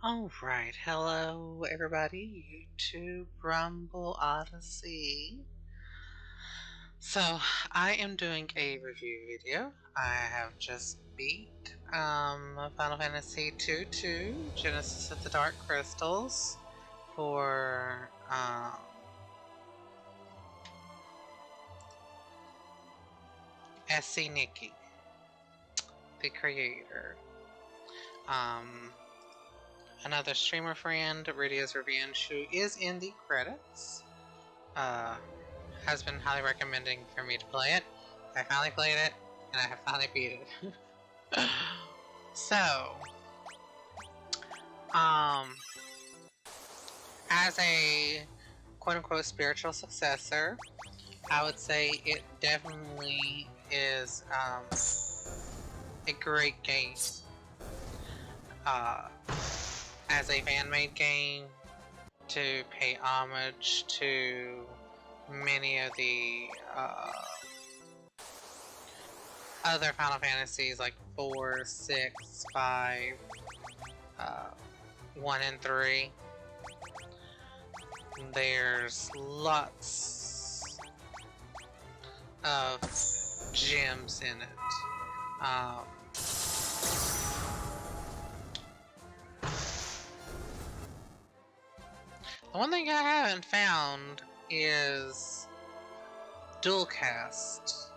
Alright, hello everybody, YouTube, Rumble, Odyssey. So, I am doing a review video. I have just beat Final Fantasy 2 Genesis of the Dark Crystals for SC Nikki, the creator. Another streamer friend, Radio's Revenge, who is in the credits, has been highly recommending for me to play it. I finally played it, and I have finally beat it. So, as a quote-unquote spiritual successor, I would say it definitely is a great game. As a fan-made game, to pay homage to many of the other Final Fantasies like 4, 6, 5, 1 and 3. There's lots of gems in it. The one thing I haven't found is dual cast.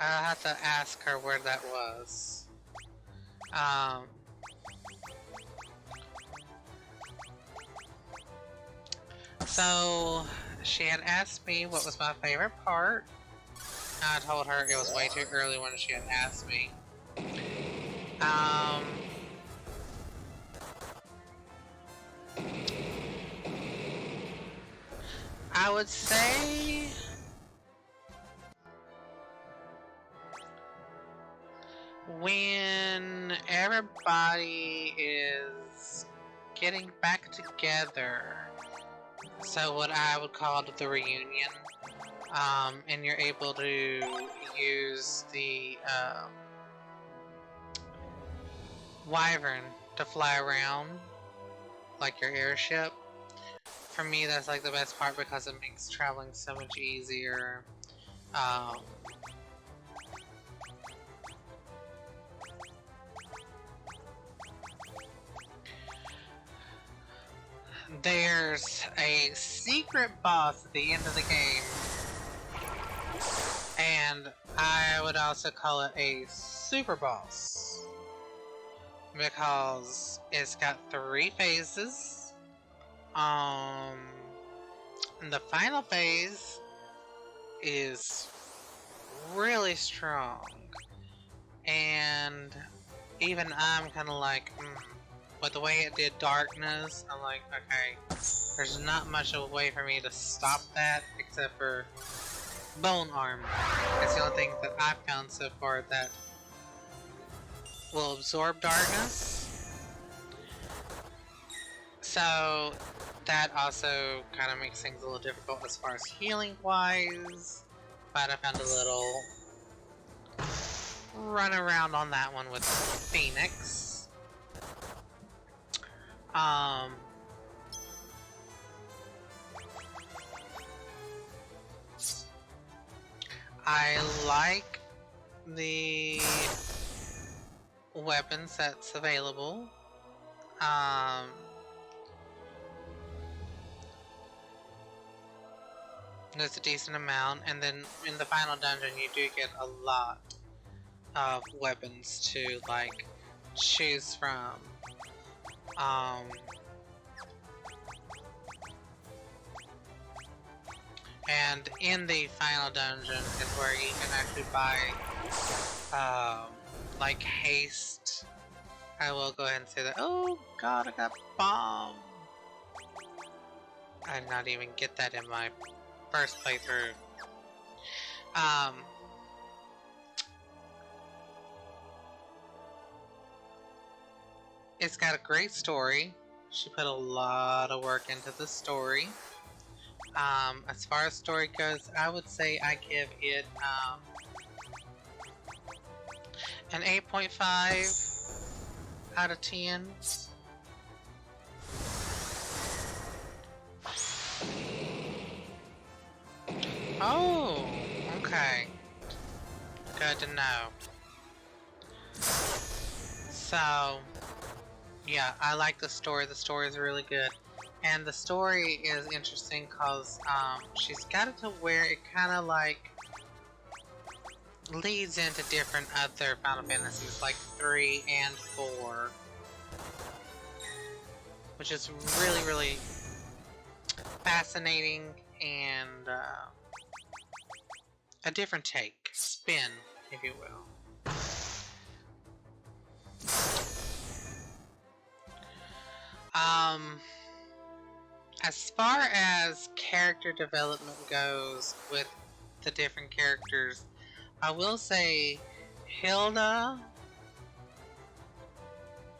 I'll have to ask her where that was. So she had asked me what was my favorite part. I told her it was way too early when she had asked me. I would say when everybody is getting back together, so what I would call the reunion, and you're able to use the Wyvern to fly around like your airship. For me, that's like the best part because it makes traveling so much easier. There's a secret boss at the end of the game, and I would also call it a super boss because it's got 3 phases. The final phase is really strong, and even I'm kind of like, but the way it did darkness, I'm like, okay, there's not much of a way for me to stop that except for bone armor. That's the only thing that I've found so far that will absorb darkness. So that also kind of makes things a little difficult as far as healing wise, but I found a little run around on that one with Phoenix. I like the weapons that's available. There's a decent amount, and then in the final dungeon you do get a lot of weapons to like choose from. And in the final dungeon is where you can actually buy like haste. I will go ahead and say that. Oh god, I got bombed. I did not even get that in my first playthrough. It's got a great story. She put a lot of work into the story. As far as story goes, I would say I give it an 8.5 out of 10. Oh, okay. Good to know. So, yeah, I like the story. The story is really good. And the story is interesting because she's got it to where it kind of like leads into different other Final Fantasies, like 3 and 4. Which is really, really fascinating and a different take, spin, if you will. As far as character development goes with the different characters, I will say Hilda.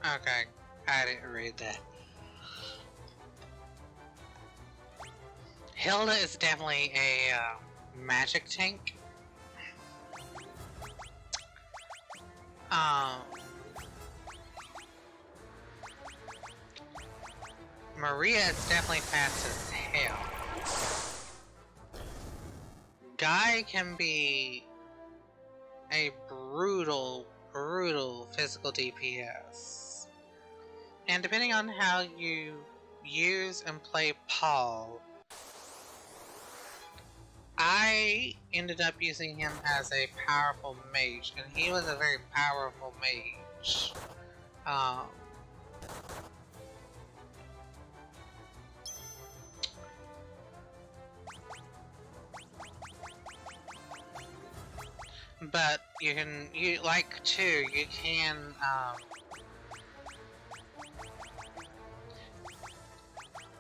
Okay, I didn't read that. Hilda is definitely a magic tank. Maria is definitely fast as hell. Guy can be a brutal physical DPS. And depending on how you use and play Paul, I ended up using him as a powerful mage, and he was a very powerful mage. But you can, you can,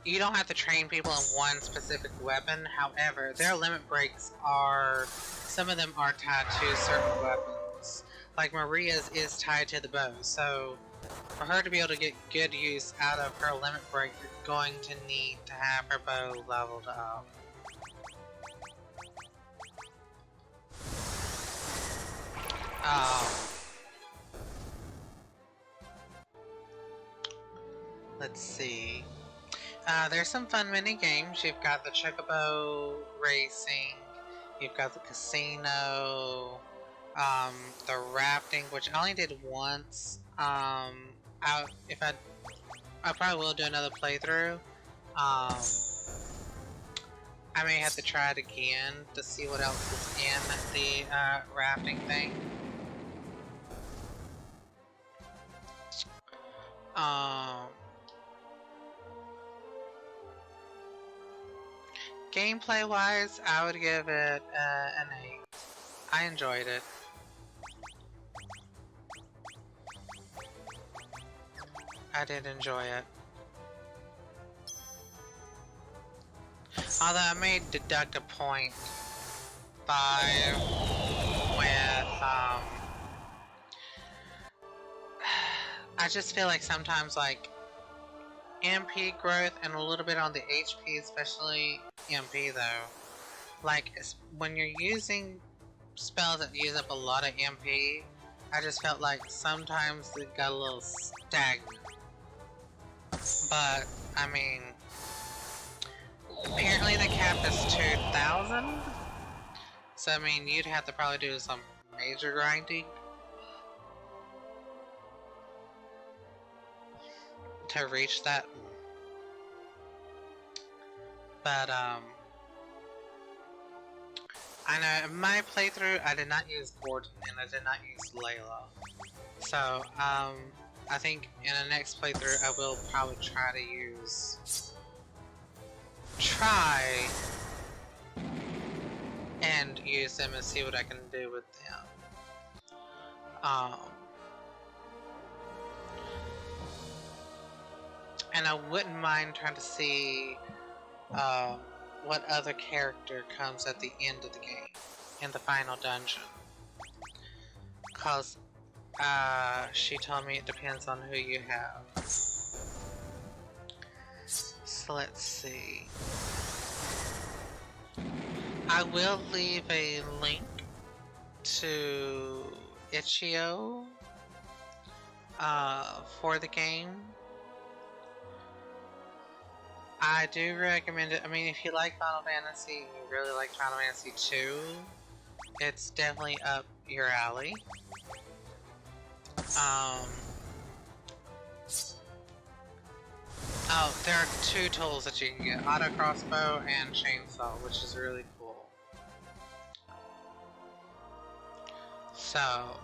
you don't have to train people in one specific weapon. However, their limit breaks are, some of them are tied to certain weapons. Like Maria's is tied to the bow, so for her to be able to get good use out of her limit break, you're going to need to have her bow leveled up. Let's see. There's some fun mini games. You've got the chocobo racing. You've got the casino. The rafting, which I only did once. I probably will do another playthrough. I may have to try it again to see what else is in the rafting thing. Gameplay wise, I would give it an 8. I enjoyed it. I did enjoy it. Although I may deduct a 0.5 with, I just feel like sometimes, like, MP growth and a little bit on the HP, especially MP though. Like, when you're using spells that use up a lot of MP, I just felt like sometimes it got a little stagnant. But, I mean, apparently the cap is 2,000, so I mean, you'd have to probably do some major grinding to reach that. But, I know in my playthrough, I did not use Gordon and I did not use Layla. So, I think in the next playthrough, I will probably try to and use them and see what I can do with them. And I wouldn't mind trying to see what other character comes at the end of the game, in the final dungeon. Cause she told me it depends on who you have. So let's see. I will leave a link to Itch.io for the game. I do recommend it. I mean, if you like Final Fantasy and you really like Final Fantasy 2, it's definitely up your alley. Oh, there are two tools that you can get, auto crossbow and chainsaw, which is really cool. So,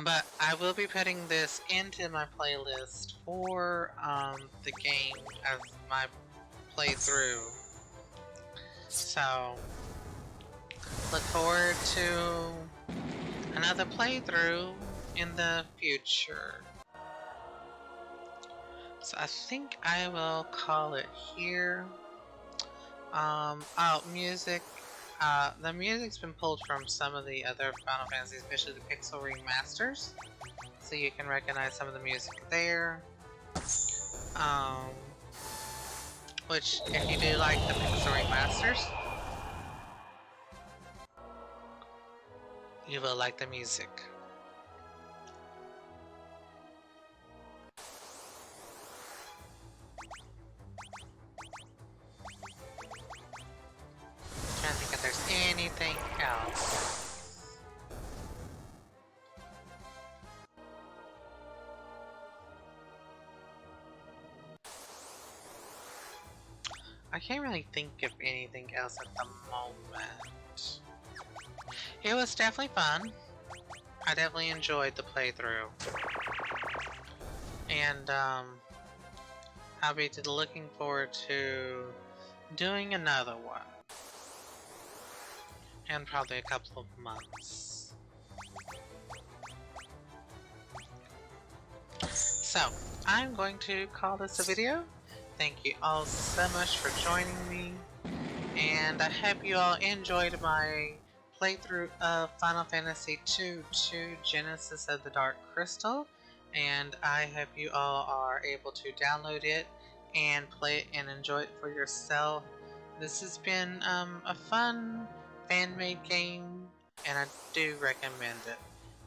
but I will be putting this into my playlist for the game as my playthrough. So, look forward to another playthrough in the future. So I think I will call it here. Oh, music. The music's been pulled from some of the other Final Fantasy, especially the Pixel remasters. So you can recognize some of the music there. Which, if you do like the Pixel remasters, you will like the music. I'm trying to think if there's anything else. I can't really think of anything else at the moment. It was definitely fun. I definitely enjoyed the playthrough. And I'll be looking forward to doing another one. In probably a couple of months. So, I'm going to call this a video. Thank you all so much for joining me. And I hope you all enjoyed my playthrough of Final Fantasy II to Genesis of the Dark Crystal. And I hope you all are able to download it and play it and enjoy it for yourself. This has been a fun fan-made game, and I do recommend it.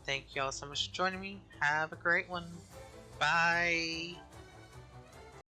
Thank you all so much for joining me. Have a great one. Bye!